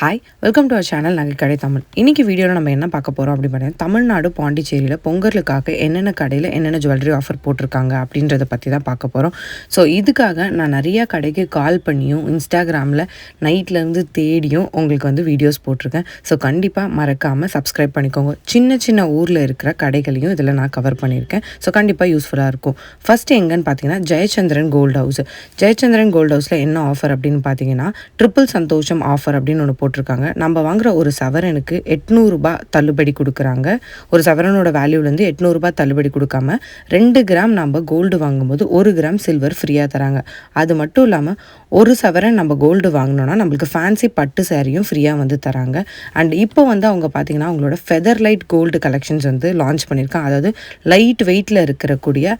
Hi welcome to our channel நகை கடை தமிழ். இன்றைக்கி வீடியோவில் நம்ம என்ன பார்க்க போகிறோம் அப்படின்னு பார்த்தீங்கன்னா, தமிழ்நாடு பாண்டிச்சேரியில் பொங்கலுக்காக என்னென்ன கடையில் என்னென்ன ஜுவல்லரி ஆஃபர் போட்டிருக்காங்க அப்படின்றத பற்றி தான் பார்க்க போகிறோம். ஸோ இதுக்காக நான் நிறையா கடைக்கு கால் பண்ணியும் இன்ஸ்டாகிராமில் நைட்லேருந்து தேடியும் உங்களுக்கு வந்து வீடியோஸ் போட்டிருக்கேன். ஸோ கண்டிப்பாக மறக்காமல் சப்ஸ்கிரைப் பண்ணிக்கோங்க. சின்ன சின்ன ஊரில் இருக்கிற கடைகளையும் இதில் நான் கவர் பண்ணியிருக்கேன். ஸோ கண்டிப்பாக யூஸ்ஃபுல்லாக இருக்கும். ஃபஸ்ட்டு எங்கன்னு பார்த்தீங்கன்னா Jayachandran gold house. Jayachandran gold ஹவுஸில் என்ன ஆஃபர் அப்படின்னு பார்த்தீங்கன்னா, ட்ரிபிள் சந்தோஷம் ஆஃபர் அப்படின்னு ஒன்று போட்டிருக்காங்க. நம்ம வாங்குற ஒரு சவரனுக்கு 800 ரூபாய் தள்ளுபடி கொடுக்குறாங்க. ஒரு சவரனோட வேல்யூலேருந்து 800 ரூபாய் தள்ளுபடி கொடுக்காம 2 கிராம் நம்ம கோல்டு வாங்கும்போது 1 கிராம் சில்வர் ஃப்ரீயாக தராங்க. அது மட்டும் இல்லாமல் ஒரு சவரன் நம்ம கோல்டு வாங்கினோன்னா நம்மளுக்கு ஃபேன்சி பட்டு சாரியும் ஃப்ரீயாக வந்து தராங்க. அண்ட் இப்போ வந்து அவங்க பார்த்தீங்கன்னா அவங்களோட ஃபெதர் லைட் கோல்டு கலெக்ஷன்ஸ் வந்து லான்ச் பண்ணியிருக்காங்க. அதாவது லைட் வெயிட்டில் இருக்கக்கூடிய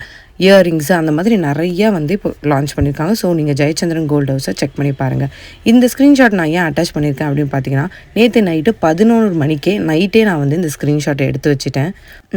இயரிங்ஸு அந்த மாதிரி நிறையா வந்து இப்போ லான்ச் பண்ணியிருக்காங்க. ஸோ நீங்கள் ஜெயச்சந்திரன் கோல்டு ஹவுஸை செக் பண்ணி பாருங்கள். இந்த ஸ்க்ரீன்ஷாட் நான் ஏன் அட்டாச் பண்ணியிருக்கேன் அப்படின்னு பார்த்தீங்கன்னா, நேற்று நைட்டு 11 மணிக்கே நான் வந்து இந்த ஸ்க்ரீன்ஷாட்டை எடுத்து வச்சுட்டேன்.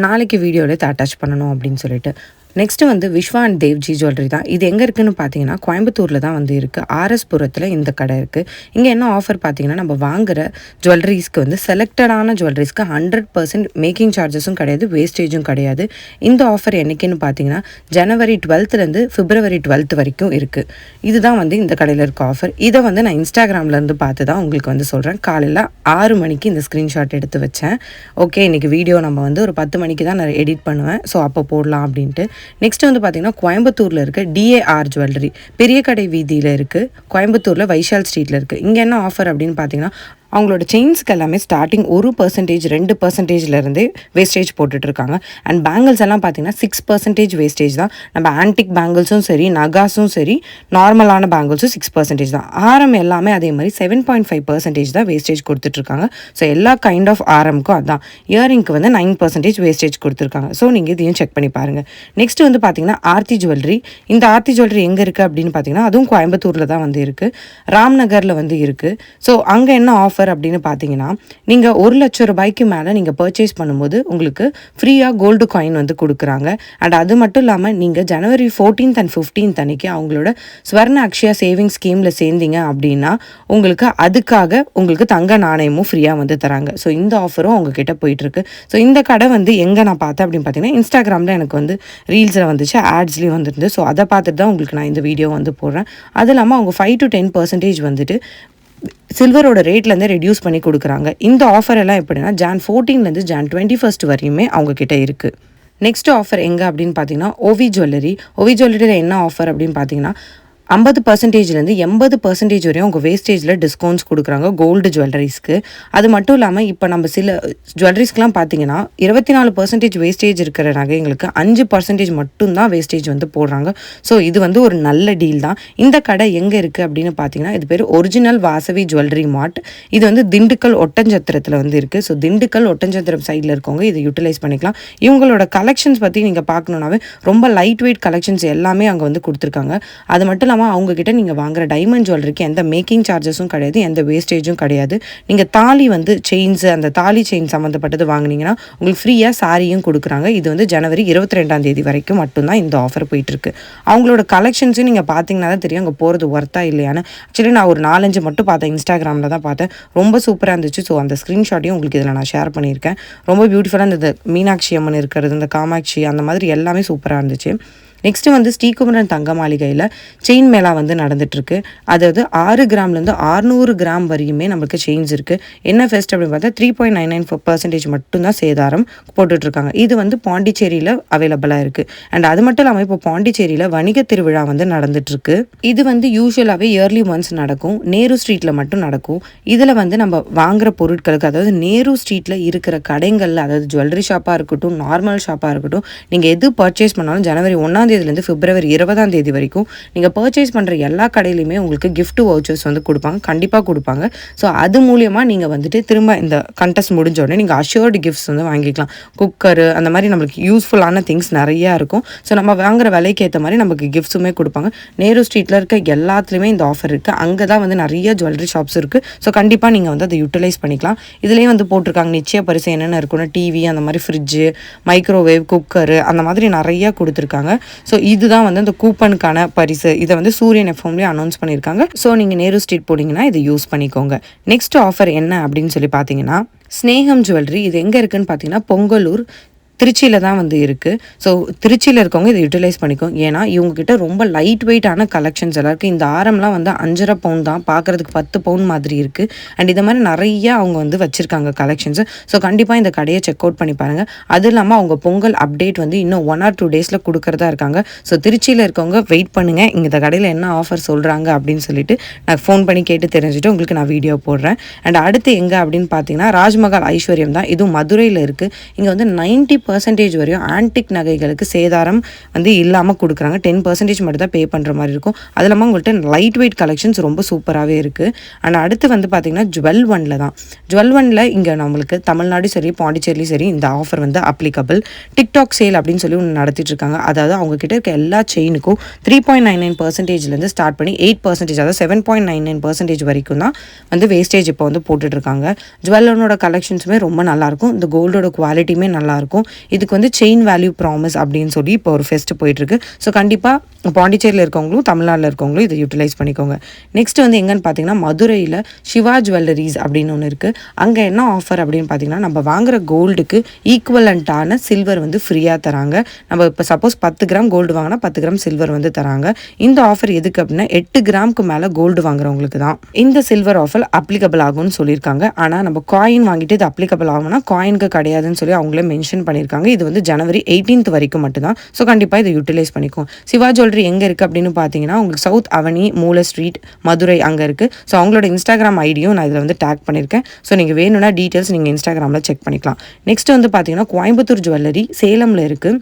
நாளைக்கு வீடியோவில் அட்டாச் பண்ணணும் அப்படின்னு சொல்லிட்டு. நெக்ஸ்ட்டு வந்து விஸ்வா அண்ட் தேவ்ஜி ஜுவல்லரி தான். இது எங்கே இருக்குதுன்னு பார்த்தீங்கன்னா கோயம்புத்தூரில் தான் வந்து இருக்குது. ஆர்எஸ்புரத்தில் இந்த கடை இருக்குது. இங்கே என்ன ஆஃபர் பார்த்தீங்கன்னா, நம்ம வாங்குகிற ஜுவல்லரிஸ்க்கு வந்து செலக்டடான ஜுவல்லரிஸ்க்கு 100% மேக்கிங் சார்ஜஸும் கிடையாது, வேஸ்டேஜும் கிடையாது. இந்த ஆஃபர் என்றைக்குன்னு பார்த்தீங்கன்னா ஜனவரி 12லேருந்து பிப்ரவரி 12 வரைக்கும் இருக்குது. இதுதான் வந்து இந்த கடையில் இருக்க ஆஃபர். இதை வந்து நான் இன்ஸ்டாகிராம்லேருந்து பார்த்து தான் உங்களுக்கு வந்து சொல்கிறேன். காலையில் 6 மணிக்கு இந்த ஸ்க்ரீன்ஷாட் எடுத்து வச்சேன். ஓகே, இன்றைக்கி வீடியோ நம்ம வந்து ஒரு 10 மணிக்கு தான் நான் எடிட் பண்ணுவேன். ஸோ அப்போ போடலாம் அப்படின்ட்டு. நெக்ஸ்ட் வந்து பார்த்தீங்கன்னா கோயம்புத்தூரில் இருக்க டிஏஆர் ஜுவல்லரி பெரிய கடை வீதியில் இருக்குது. கோயம்புத்தூரில் வைஷால் ஸ்ட்ரீட்டில் இருக்குது. இங்கே என்ன ஆஃபர் அப்படின்னு பார்த்தீங்கன்னா, அவங்களோட செயின்ஸ்க்கு எல்லாமே ஸ்டார்டிங் 1%, 2%லேருந்தே வேஸ்டேஜ் போட்டுட்ருக்காங்க. அண்ட் பேங்கிள்ஸ் எல்லாம் பார்த்தீங்கன்னா 6% வேஸ்டேஜ் தான். நம்ம ஆன்டிக் பேங்கிள்ஸும் சரி, நகாஸும் சரி, நார்மலான பேங்கிள்ஸும் 6% தான். ஆரம் எல்லாமே அதே மாதிரி 7.5% தான் வேஸ்டேஜ் கொடுத்துட்ருக்காங்க. ஸோ எல்லா கைண்ட் ஆஃப் ஆரம்க்கும் அதுதான். இயரிங்க்கு வந்து 9% வேஸ்டேஜ் கொடுத்துருக்காங்க. ஸோ நீங்கள் இதையும் செக் பண்ணி பாருங்கள். நெக்ஸ்ட் வந்து பார்த்தீங்கன்னா ஆர்த்தி ஜுவல்லரி. இந்த ஆர்த்தி ஜுவல்லரி எங்கே இருக்குது அப்படின்னு பார்த்தீங்கன்னா, அதுவும் கோயம்புத்தூரில் தான் வந்து இருக்குது. ராம்நகரில் வந்து இருக்குது. ஸோ அங்கே என்ன ஆஃபர் அப்படின்னு பார்த்தீங்கன்னா, நீங்கள் 1 லட்சம் ரூபாய்க்கு மேலே நீங்கள் பர்ச்சேஸ் பண்ணும்போது உங்களுக்கு ஃப்ரீயாக கோல்டு காயின் வந்து கொடுக்குறாங்க. அண்ட் அது மட்டும் இல்லாமல் நீங்கள் ஜனவரி 14th and 15th அன்றைக்கி அவங்களோட ஸ்வர்ண அக்ஷயா சேவிங்ஸ் ஸ்கீமில் சேர்ந்தீங்க அப்படின்னா உங்களுக்கு அதுக்காக உங்களுக்கு தங்க நாணயமும் ஃப்ரீயாக வந்து தராங்க. ஸோ இந்த ஆஃபரும் உங்ககிட்ட போயிட்டுருக்கு. ஸோ இந்த கடை வந்து எங்கே நான் பார்த்தேன் அப்படின்னு பார்த்தீங்கன்னா, இன்ஸ்டாகிராமில் எனக்கு வந்து ரீல்ஸில் வந்துச்சு, ஆட்ஸ்லேயும் வந்துருந்து. ஸோ அதை பார்த்துட்டு தான் உங்களுக்கு நான் இந்த வீடியோ வந்து போடுறேன். அது இல்லாமல் அவங்க 5 to 10% வந்துட்டு சில்வரோட ரேட்லேருந்து ரெடியூஸ் பண்ணி கொடுக்குறாங்க. இந்த ஆஃபர் எல்லாம் எப்படின்னா ஜான் 14லேருந்து ஜான் 21 வரையுமே அவங்கக்கிட்ட இருக்குது. நெக்ஸ்ட் ஆஃபர் எங்கே அப்படின்னு பார்த்தீங்கன்னா ஓவி ஜுவல்லரி. ஓவி ஜுவல்லரியில் என்ன ஆஃபர் அப்படின்னு பார்த்தீங்கன்னா 50%லேருந்து 80% வரையும் உங்கள் வேஸ்டேஜில் டிஸ்கவுண்ட்ஸ் கொடுக்குறாங்க கோல்டு ஜுவல்லரிஸ்க்கு. அது மட்டும் இல்லாமல் இப்போ நம்ம சில ஜுவல்லரிஸ்க்கெலாம் பார்த்தீங்கன்னா 24% வேஸ்டேஜ் இருக்கிற நகைங்களுக்கு 5% மட்டும்தான் வேஸ்டேஜ் வந்து போடுறாங்க. ஸோ இது வந்து ஒரு நல்ல டீல் தான். இந்த கடை எங்கே இருக்குது அப்படின்னு பார்த்தீங்கன்னா, இது பேர் ஒரிஜினல் வாசவி ஜுவல்லரி மார்ட். இது வந்து திண்டுக்கல் ஒட்டஞ்சத்திரத்தில் வந்து இருக்குது. ஸோ திண்டுக்கல் ஒட்டஞ்சத்திரம் சைடில் இருக்கவங்க இதை யூட்டிலைஸ் பண்ணிக்கலாம். இவங்களோட கலெக்ஷன்ஸ் பற்றி நீங்கள் பார்க்கணுன்னாவே ரொம்ப லைட் வெயிட் கலெக்ஷன்ஸ் எல்லாமே அங்கே வந்து கொடுத்துருக்காங்க. அது மட்டும் இல்லாமல் அவங்கக்கிட்ட நீங்கள் வாங்குற டைமண்ட் ஜுவல்லரிக்கு எந்த மேக்கிங் சார்ஜஸும் கிடையாது, எந்த வேஸ்டேஜும் கிடையாது. நீங்கள் தாலி வந்து செயின்ஸு, அந்த தாலி செயின் சம்மந்தப்பட்டது வாங்கினீங்கன்னா உங்களுக்கு ஃப்ரீயாக சாரியும் கொடுக்குறாங்க. இது வந்து ஜனவரி 22ஆம் தேதி வரைக்கும் மட்டும்தான் இந்த ஆஃபர் போயிட்டுருக்கு. அவங்களோட கலெக்ஷன்ஸும் நீங்கள் பார்த்தீங்கன்னா தான் தெரியும் அங்கே போகிறது ஒர்த்தா இல்லையான்னு. ஆக்சுவலி நான் ஒரு 4-5 மட்டும் பார்த்தேன், இன்ஸ்டாகிராமில் தான் பார்த்தேன். ரொம்ப சூப்பராக இருந்துச்சு. ஸோ அந்த ஸ்க்ரீன்ஷாட்டையும் உங்களுக்கு இதில் நான் ஷேர் பண்ணியிருக்கேன். ரொம்ப பியூட்டிஃபுல்லாக இந்த மீனாட்சி அம்மன் இருக்கிறது, இந்த காமாட்சி, அந்த மாதிரி எல்லாமே சூப்பராக இருந்துச்சு. நெக்ஸ்ட்டு வந்து ஸ்ரீகுமரன் தங்க மாளிகையில் செயின் மேளா வந்து நடந்துகிட்ருக்கு. அதாவது 6 கிராம்லேருந்து 600 கிராம் வரையுமே நம்மளுக்கு செயின்ஸ் இருக்குது. என்ன ஃபெஸ்ட் அப்படின்னு பார்த்தா 3.99% மட்டும்தான் சேதாரம் போட்டுட்ருக்காங்க. இது வந்து பாண்டிச்சேரியில் அவைலபிளாக இருக்குது. அண்ட் அது மட்டும் இல்லாமல் இப்போ பாண்டிச்சேரியில் வணிக திருவிழா வந்து நடந்துகிட்ருக்கு. இது வந்து யூஸ்வலாகவே இயர்லி ஒன்ஸ் நடக்கும். நேரு ஸ்ட்ரீட்டில் மட்டும் நடக்கும். இதில் வந்து நம்ம வாங்குகிற பொருட்களுக்கு, அதாவது நேரு ஸ்ட்ரீட்டில் இருக்கிற கடைகளில், அதாவது ஜுவல்லரி ஷாப்பாக இருக்கட்டும், நார்மல் ஷாப்பாக இருக்கட்டும், நீங்கள் எது பர்ச்சேஸ் பண்ணாலும் ஜனவரி 1ஆம் தேதியிலேருந்து பிப்ரவரி 20ஆம் தேதி வரைக்கும் நீங்கள் பர்ச்சேஸ் பண்ணுற எல்லா கடையிலையுமே உங்களுக்கு கிஃப்ட் வவுச்சர்ஸ் வந்து கொடுப்பாங்க, கண்டிப்பாக கொடுப்பாங்க. ஸோ அது மூலியமாக நீங்கள் வந்துட்டு திரும்ப இந்த கண்டெஸ்ட் முடிஞ்ச உடனே நீங்கள் அஷ்யூர்டு கிஃப்ட்ஸ் வந்து வாங்கிக்கலாம். குக்கரு, அந்த மாதிரி நம்மளுக்கு யூஸ்ஃபுல்லான திங்ஸ் நிறையா இருக்கும். ஸோ நம்ம வாங்குற விலைக்கு ஏற்ற மாதிரி நமக்கு கிஃப்ட்ஸுமே கொடுப்பாங்க. நேரு ஸ்ட்ரீட்டில் இருக்க எல்லாத்துலேயுமே இந்த ஆஃபர் இருக்குது. அங்கே தான் வந்து நிறைய ஜுவல்லரி ஷாப்ஸ் இருக்குது. ஸோ கண்டிப்பாக நீங்கள் வந்து அதை யூட்டிலைஸ் பண்ணிக்கலாம். இதுலேயும் வந்து போட்டிருக்காங்க நிச்சய பரிசு என்னென்ன இருக்குன்னா டிவி, அந்த மாதிரி ஃப்ரிட்ஜு, மைக்ரோவேவ், குக்கரு, அந்த மாதிரி நிறையா கொடுத்துருக்காங்க. ஸோ இதுதான் வந்து அந்த கூப்பனுக்கான பரிசு. இதை வந்து சூரியன் எஃப்எம்லேயே அனௌன்ஸ் பண்ணியிருக்காங்க. ஸோ நீங்கள் நேரு ஸ்ட்ரீட் போனீங்கன்னா இதை யூஸ் பண்ணிக்கோங்க. நெக்ஸ்ட் ஆஃபர் என்ன அப்படின்னு சொல்லி பார்த்தீங்கன்னா, ஸ்னேகம் ஜுவல்லரி. இது எங்கே இருக்குதுன்னு பார்த்தீங்கன்னா பொங்கலூர், திருச்சியில் தான் வந்து இருக்குது. ஸோ திருச்சியில் இருக்கவங்க இதை யூட்டிலைஸ் பண்ணிக்கோங்க. ஏன்னா இவங்ககிட்ட ரொம்ப லைட் வெயிட்டான கலெக்ஷன்ஸ் எல்லாம் இருக்குது. இந்த ஆரம்லாம் வந்து 5.5 பவுன் தான், பார்க்குறதுக்கு 10 பவுன் மாதிரி இருக்குது. அண்ட் இந்த மாதிரி நிறைய அவங்க வந்து வச்சுருக்காங்க கலெக்ஷன்ஸு. ஸோ கண்டிப்பாக இந்த கடையை செக் அவுட் பண்ணி பாருங்கள். அது இல்லாமல் அவங்க பொங்கல் அப்டேட் வந்து இன்னும் 1 or 2 டேஸில் கொடுக்குறதா இருக்காங்க. ஸோ திருச்சியில் இருக்கவங்க வெயிட் பண்ணுங்கள், இந்த கடையில் என்ன ஆஃபர் சொல்கிறாங்க அப்படின்னு சொல்லிட்டு நான் ஃபோன் பண்ணி கேட்டு தெரிஞ்சுட்டு உங்களுக்கு நான் வீடியோ போடுறேன். அண்ட் அடுத்து எங்கே அப்படின்னு பார்த்தீங்கன்னா ராஜ்மஹால் ஐஸ்வர்யம் தான். இதுவும் மதுரையில் இருக்குது. இங்கே வந்து 90% வரையும் ஆன்டிக் நகைகளுக்கு சேதாரம் வந்து இல்லாமல் கொடுக்குறாங்க. 10% மட்டும் தான் பே பண்ணுற மாதிரி இருக்கும். அது இல்லாமல் உங்கள்கிட்ட லைட் வெயிட் கலெக்ஷன்ஸ் ரொம்ப சூப்பராகவே இருக்குது. அண்ட் அடுத்து வந்து பார்த்திங்கன்னா ஜுவல் ஒன்ல தான். ஜுவல் ஒன்ல இங்கே நம்மளுக்கு தமிழ்நாடு சரி பாண்டிச்சேரியும் சரி இந்த ஆஃபர் வந்து அப்ளிகபிள். டிக்டாக் சேல் அப்படின்னு சொல்லி ஒன்று நடத்திட்டு இருக்காங்க. அதாவது அவங்க கிட்ட இருக்க எல்லா செயினுக்கும் 3.99% ஸ்டார்ட் பண்ணி 8%, அதாவது 7.99% வரைக்கும் தான் வந்து வேஸ்டேஜ் இப்போ வந்து போட்டுட்ருக்காங்க. ஜுவல் ஒன்னோட கலெக்ஷன்ஸுமே ரொம்ப நல்லாயிருக்கும். இந்த கோல்டோட குவாலிட்டியுமே நல்லாயிருக்கும். இதுக்கு வந்து செயின் வேல்யூ ப்ராமிஸ் அப்படின்னு சொல்லி இப்போ ஒரு ஃபெஸ்ட் போயிட்டுருக்கு. ஸோ கண்டிப்பாக பாண்டிச்சேரியில் இருக்கவங்களும் தமிழ்நாட்டில் இருக்கவங்களும் இதை யூட்டிலைஸ் பண்ணிக்கோங்க. நெக்ஸ்ட் வந்து எங்கன்னு பார்த்தீங்கன்னா மதுரையில் சிவா ஜுவல்லரிஸ் அப்படின்னு ஒன்று இருக்குது. அங்கே என்ன ஆஃபர் அப்படின்னு பார்த்தீங்கன்னா, நம்ம வாங்குகிற கோல்டுக்கு ஈக்குவலண்ட்டான சில்வர் வந்து ஃப்ரீயாக தராங்க. நம்ம இப்போ சப்போஸ் 10 கிராம் கோல்டு வாங்கினா 10 கிராம் சில்வர் வந்து தராங்க. இந்த ஆஃபர் எதுக்கு அப்படின்னா 8 கிராமுக்கு மேலே கோல்டு வாங்குறவங்களுக்கு தான் இந்த சில்வர் ஆஃபர் அப்ளிகபிள் ஆகும்னு சொல்லியிருக்காங்க. ஆனால் நம்ம காயின் வாங்கிட்டு இது அப்ளிகபிள் ஆகும்னா காயினுக்கு கிடையாதுன்னு சொல்லி அவங்களே மென்ஷன் பண்ணியிருக்காங்க. இது வந்து ஜனவரி 18th வரைக்கும் மட்டும்தான். ஸோ கண்டிப்பாக இதை யூட்டிலைஸ் பண்ணிக்கும். சிவா ஜுவல்லரி எங்கே இருக்குது அப்படின்னு பார்த்தீங்கன்னா உங்களுக்கு சவுத் அவனி மூல ஸ்ட்ரீட் மதுரை அங்கே இருக்குது. ஸோ அவங்களோட இன்ஸ்டாகிராம் ஐடியும் நான் இதில் வந்து டேக் பண்ணியிருக்கேன். ஸோ நீங்கள் வேணும்னா டீட்டெயில்ஸ் நீங்கள் இன்ஸ்டாகிராமில் செக் பண்ணிக்கலாம். நெக்ஸ்ட் வந்து பார்த்தீங்கன்னா கோயம்புத்தூர் ஜுவல்லரி சேலமில் இருக்குது.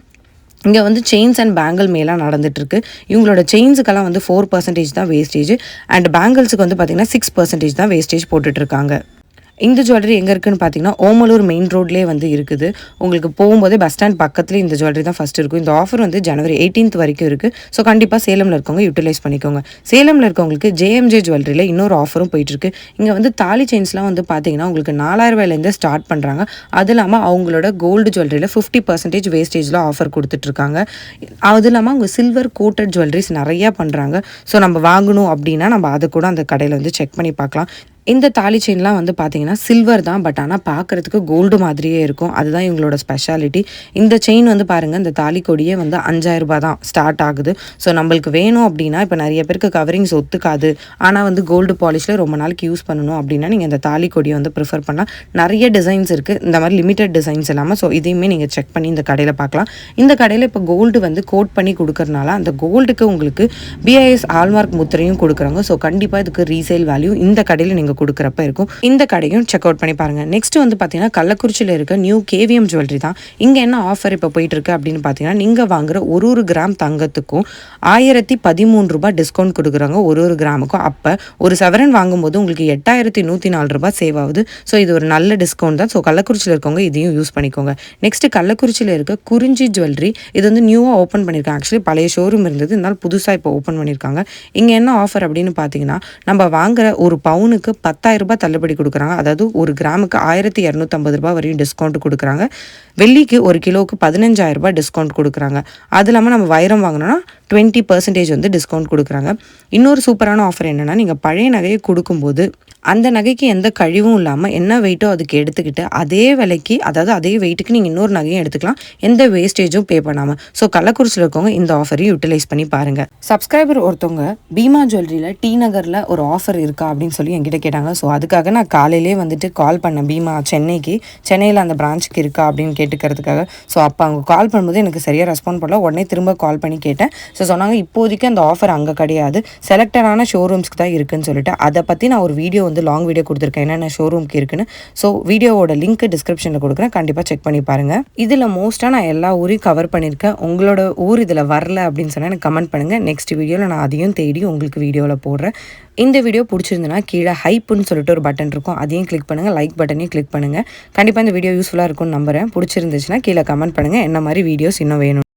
இங்கே வந்து செயின்ஸ் அண்ட் பேங்கிள் மேலாம் நடந்துகிட்ருக்கு. இவங்களோட செயின்ஸுக்கெல்லாம் வந்து 4% தான் வேஸ்டேஜ். அண்ட் பேங்கிள்ஸுக்கு வந்து பார்த்திங்கன்னா 6% தான் வேஸ்டேஜ் போட்டுட்ருக்காங்க. இந்த ஜுவல்லரி எங்கே இருக்குதுன்னு பார்த்தீங்கன்னா ஓமலூர் மெயின் ரோட்லேயே வந்து இருக்குது. உங்களுக்கு போகும்போதே பஸ் ஸ்டாண்ட் பக்கத்துலேயே இந்த ஜுவல்லரி தான் ஃபஸ்ட் இருக்கும். இந்த ஆஃபர் வந்து ஜனவரி 18th வரைக்கும் இருக்குது. ஸோ கண்டிப்பாக சேலமில் இருக்கவங்க யூட்டிலைஸ் பண்ணிக்கோங்க. சேலமில் இருக்கவங்களுக்கு ஜேஎம்ஜே ஜுவல்லரியில் இன்னொரு ஆஃபரும் போயிட்டுருக்கு. இங்கே வந்து தாலி செயின்ஸ்லாம் வந்து பார்த்தீங்கன்னா உங்களுக்கு 4000 ரூபாயிலேருந்து ஸ்டார்ட் பண்ணுறாங்க. அது இல்லாமல் அவங்களோட கோல்டு ஜுவல்லரியில் 50% வேஸ்டேஜில் ஆஃபர் கொடுத்துட்ருக்காங்க. அது இல்லாமல் அவங்க சில்வர் கோட்டட் ஜுவல்லரிஸ் நிறையா பண்ணுறாங்க. ஸோ நம்ம வாங்கணும் அப்படின்னா நம்ம அதை கூட அந்த கடையில் வந்து செக் பண்ணி பார்க்கலாம். இந்த தாலி செயின்லாம் வந்து பார்த்தீங்கன்னா சில்வர் தான், பட் ஆனால் பார்க்குறதுக்கு கோல்டு மாதிரியே இருக்கும். அதுதான் இவங்களோட ஸ்பெஷாலிட்டி. இந்த செயின் வந்து பாருங்கள், இந்த தாலி கொடியே வந்து 5000 ரூபாய் தான் ஸ்டார்ட் ஆகுது. ஸோ நம்மளுக்கு வேணும் அப்படின்னா இப்போ நிறைய பேருக்கு கவரிங்ஸ் ஒத்துக்காது, ஆனால் வந்து கோல்டு பாலிஷில் ரொம்ப நாளைக்கு யூஸ் பண்ணணும் அப்படின்னா நீங்கள் இந்த தாலி கொடியை வந்து ப்ரிஃபர் பண்ணலாம். நிறைய டிசைன்ஸ் இருக்குது, இந்த மாதிரி லிமிட்டட் டிசைன்ஸ் இல்லாமல். ஸோ இதையுமே நீங்கள் செக் பண்ணி இந்த கடையில் பார்க்கலாம். இந்த கடையில் இப்போ கோல்டு வந்து கோட் பண்ணி கொடுக்கறனால அந்த கோல்டுக்கு உங்களுக்கு BIS ஹால்மார்க் முத்திரையும் கொடுக்குறாங்க. ஸோ கண்டிப்பாக இதுக்கு ரீசேல் வேல்யூ இந்த கடையில் நீங்கள் கொடுக்குறப்ப இருக்கும். இந்த கடையும் செக் அவுட் பண்ணி பாருங்க. நெக்ஸ்ட் வந்து பார்த்தீங்கன்னா கள்ளக்குறிச்சியில் இருக்க நியூ KVM ஜுவல்லரி தான். இங்கே என்ன ஆஃபர் இப்போ போயிட்டு இருக்கு அப்படின்னு பார்த்தீங்கன்னா, நீங்கள் வாங்குற ஒரு கிராம் தங்கத்துக்கும் 1013 ரூபாய் டிஸ்கவுண்ட் கொடுக்குறாங்க ஒரு கிராமுக்கும். அப்போ ஒரு சவரன் வாங்கும்போது உங்களுக்கு 8104 ரூபாய் சேவ் ஆகுது. ஸோ இது ஒரு நல்ல டிஸ்கவுண்ட் தான். ஸோ கள்ளக்குறிச்சியில் இருக்கவங்க இதையும் யூஸ் பண்ணிக்கோங்க. நெக்ஸ்ட் கள்ளக்குறிச்சியில் இருக்க குறிஞ்சி ஜுவல்லரி, இது வந்து நியூவாக ஓப்பன் பண்ணியிருக்காங்க. ஆக்சுவலி பழைய ஷோரூம் இருந்தது, இருந்தாலும் புதுசாக இப்போ ஓப்பன் பண்ணியிருக்காங்க. இங்கே என்ன ஆஃபர் அப்படின்னு பார்த்தீங்கன்னா, நம்ம வாங்குற ஒரு பவுனுக்கு 10,000 ரூபாய் தள்ளுபடி கொடுக்குறாங்க. அதாவது ஒரு கிராமுக்கு 1250 ரூபாய் வரையும் டிஸ்கவுண்ட் கொடுக்குறாங்க. வெள்ளிக்கு ஒரு கிலோவுக்கு 15,000 ரூபாய் டிஸ்கவுண்ட் கொடுக்குறாங்க. அது இல்லாமல் நம்ம வைரம் வாங்கினோன்னா 20% வந்து டிஸ்கவுண்ட் கொடுக்குறாங்க. இன்னொரு சூப்பரான ஆஃபர் என்னென்னா, நீங்கள் பழைய நகையை கொடுக்கும்போது அந்த நகைக்கு எந்த கழிவும் இல்லாமல் என்ன வெயிட்டோ அதுக்கு எடுத்துக்கிட்டு அதே விலைக்கு, அதாவது அதே வெயிட்டுக்கு நீங்கள் இன்னொரு நகையும் எடுத்துக்கலாம், எந்த வேஸ்டேஜும் பே பண்ணாமல். ஸோ கள்ளக்குறிச்சியில் இருக்கவங்க இந்த ஆஃபரையும் யூட்டிலைஸ் பண்ணி பாருங்கள். சப்ஸ்கிரைபர் ஒருத்தவங்க பீமா ஜுவல்லரியில் டி நகரில் ஒரு ஆஃபர் இருக்கா அப்படின்னு சொல்லி என்கிட்ட கேட்டாங்க. ஸோ அதுக்காக நான் காலையிலே வந்துட்டு கால் பண்ணேன் பீமா சென்னையில் அந்த பிரான்ச்சுக்கு இருக்கா அப்படின்னு கேட்டுக்கிறதுக்காக. ஸோ அப்போ அவங்க கால் பண்ணும்போது எனக்கு சரியாக ரெஸ்பாண்ட் பண்ணல. உடனே திரும்ப கால் பண்ணி கேட்டேன். ஸோ சொன்னாங்க இப்போதைக்கு அந்த ஆஃபர் அங்கே கிடையாது, செலக்டடான ஷோரூம்ஸ்க்கு தான் இருக்குன்னு சொல்லிட்டு. அதை பற்றி நான் ஒரு வீடியோ வந்து லாங் வீடியோ கொடுத்துருக்கேன் என்னென்ன ஷோரூம்க்கு இருக்குன்னு. ஸோ வீடியோவோட லிங்க் டிஸ்கிரிப்ஷனில் கொடுக்குறேன், கண்டிப்பாக செக் பண்ணி பாருங்கள். இதில் மோஸ்ட்டாக நான் எல்லா ஊரையும் கவர் பண்ணியிருக்கேன். உங்களோட ஊர் இதில் வரல அப்படின்னு சொன்னால் எனக்கு கமெண்ட் பண்ணுங்கள். நெக்ஸ்ட் வீடியோவில் நான் அதையும் தேடி உங்களுக்கு வீடியோவில் போடுறேன். இந்த வீடியோ பிடிச்சிருந்துன்னா கீழே ஹைப்புன்னு சொல்லிட்டு ஒரு பட்டன் இருக்கும், அதையும் கிளிக் பண்ணுங்கள். லைக் பட்டனையும் கிளிக் பண்ணுங்கள். கண்டிப்பாக இந்த வீடியோ யூஸ்ஃபுல்லாக இருக்கும்னு நம்புகிறேன். பிடிச்சிருந்துச்சுன்னா கீழே கமெண்ட் பண்ணுங்கள் என்ன மாதிரி வீடியோஸ் இன்னும் வேணும்.